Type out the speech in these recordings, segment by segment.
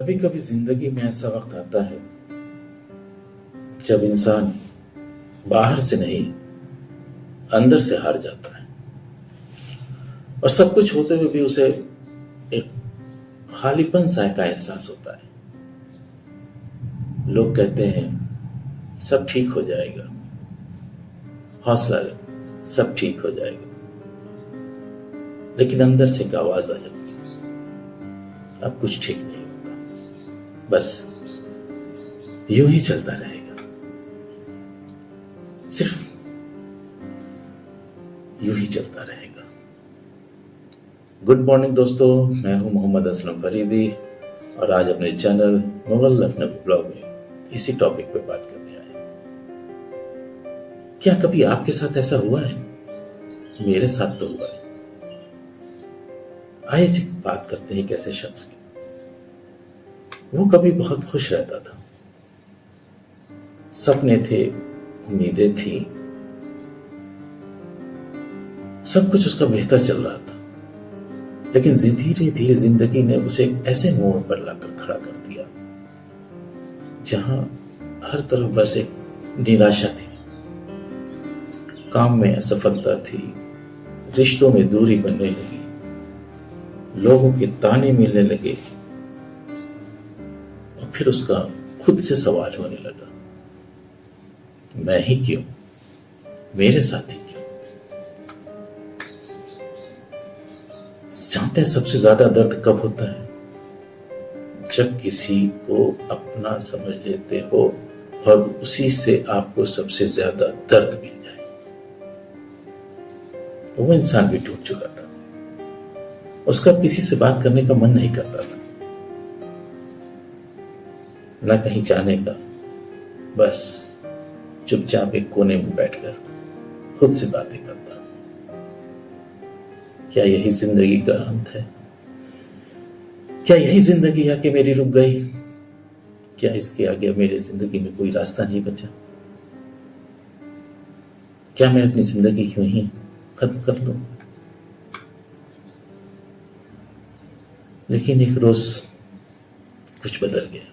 कभी कभी जिंदगी में ऐसा वक्त आता है जब इंसान बाहर से नहीं अंदर से हार जाता है और सब कुछ होते हुए भी उसे एक खालीपन सा का एहसास होता है। लोग कहते हैं सब ठीक हो जाएगा, हौसला ले, सब ठीक हो जाएगा, लेकिन अंदर से एक आवाज आ जाती है अब कुछ ठीक नहीं होगा, बस यूं ही चलता रहेगा, सिर्फ यूं ही चलता रहेगा। गुड मॉर्निंग दोस्तों, मैं हूं मोहम्मद असलम फरीदी और आज अपने चैनल मुगल लखनऊ ब्लॉग में इसी टॉपिक पे बात करने आए। क्या कभी आपके साथ ऐसा हुआ है? मेरे साथ तो हुआ है। आइए जी बात करते हैं एक ऐसे शख्स की। वो कभी बहुत खुश रहता था, सपने थे, उम्मीदें थी, सब कुछ उसका बेहतर चल रहा था, लेकिन धीरे धीरे जिंदगी ने उसे एक ऐसे मोड़ पर लाकर खड़ा कर दिया जहां हर तरफ बस एक निराशा थी। काम में असफलता थी, रिश्तों में दूरी बनने लगी, लोगों के ताने मिलने लगे और फिर उसका खुद से सवाल होने लगा, मैं ही क्यों, मेरे साथ ही क्यों। जानते हैं सबसे ज्यादा दर्द कब होता है? जब किसी को अपना समझ लेते हो और उसी से आपको सबसे ज्यादा दर्द मिल जाए। वो इंसान भी टूट चुका था, उसका किसी से बात करने का मन नहीं करता था, ना कहीं जाने का, बस चुपचाप एक कोने में बैठकर खुद से बातें करता। क्या यही जिंदगी का अंत है? क्या यही जिंदगी आके मेरी रुक गई? क्या इसके आगे मेरी जिंदगी में कोई रास्ता नहीं बचा? क्या मैं अपनी जिंदगी यूं ही खत्म कर लूं? लेकिन एक रोज कुछ बदल गया।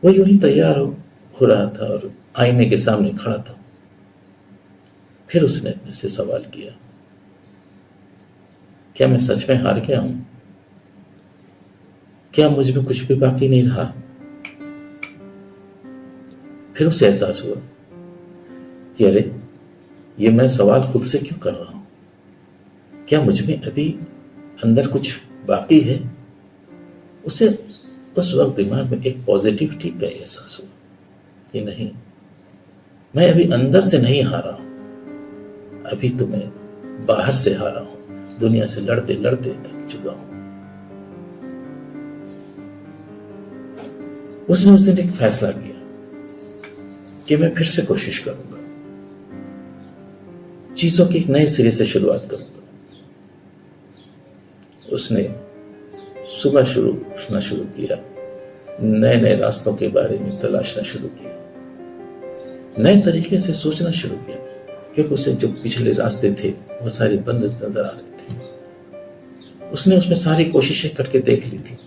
वो यूं ही तैयार हो रहा था और आईने के सामने खड़ा था। फिर उसने अपने से सवाल किया, क्या मैं सच में हार गया हूं? क्या मुझ में कुछ भी बाकी नहीं रहा? फिर उसे एहसास हुआ कि अरे, ये मैं सवाल खुद से क्यों कर रहा हूं? क्या मुझ में अभी अंदर कुछ बाकी है? उसे उस वक्त दिमाग में एक पॉजिटिविटी का एहसास हुआ कि नहीं, मैं अभी अंदर से नहीं हारा हूं, अभी तो मैं बाहर से हारा हूं, दुनिया से लड़ते लड़ते थक चुका हूं। उसने उस दिन एक फैसला किया कि मैं फिर से कोशिश करूंगा, चीजों की एक नए सिरे से शुरुआत करूंगा। उसने सुबह उठना शुरू किया, नए नए रास्तों के बारे में तलाशना शुरू किया, नए तरीके से सोचना शुरू किया, क्योंकि उसे जो पिछले रास्ते थे वो सारे बंद नजर आ रहे थे। उसने उसमें सारी कोशिशें करके देख ली थी,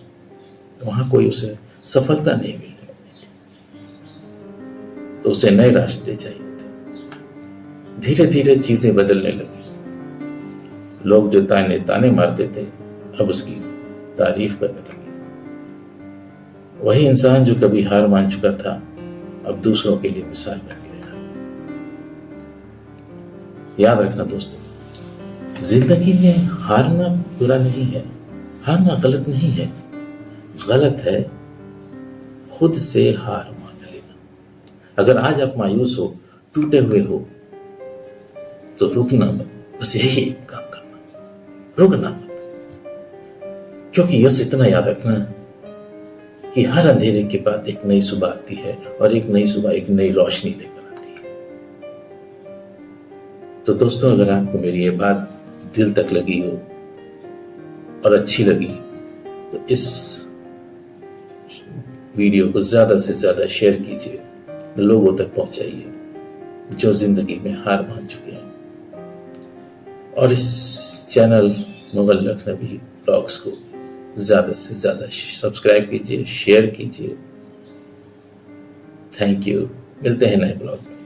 वहां कोई उसे सफलता नहीं मिली, तो उसे नए रास्ते चाहिए थे। धीरे धीरे चीजें बदलने लगी। लोग जो ताने मारते थे अब उसकी तारीफ करने लगे। वही इंसान जो कभी हार मान चुका था अब दूसरों के लिए मिसाल बन गया। याद रखना दोस्तों, जिंदगी में हारना बुरा नहीं है, हारना गलत नहीं है। गलत है खुद से हार मान लेना। अगर आज आप मायूस हो, टूटे हुए हो, तो रुकना मत, बस यही एक काम करना, रुकना मत। क्योंकि यस इतना याद रखना कि हर अंधेरे के बाद एक नई सुबह आती है और एक नई सुबह एक नई रोशनी लेकर आती है। तो दोस्तों, अगर आपको मेरी ये बात दिल तक लगी हो और अच्छी लगी तो इस वीडियो को ज्यादा से ज्यादा शेयर कीजिए, लोगों तक पहुंचाइए जो जिंदगी में हार मान चुके हैं। और इस चैनल मुगल लखनवी ब्लॉग्स को ज्यादा से ज्यादा सब्सक्राइब कीजिए, शेयर कीजिए। Thank you. मिलते हैं नए ब्लॉग में।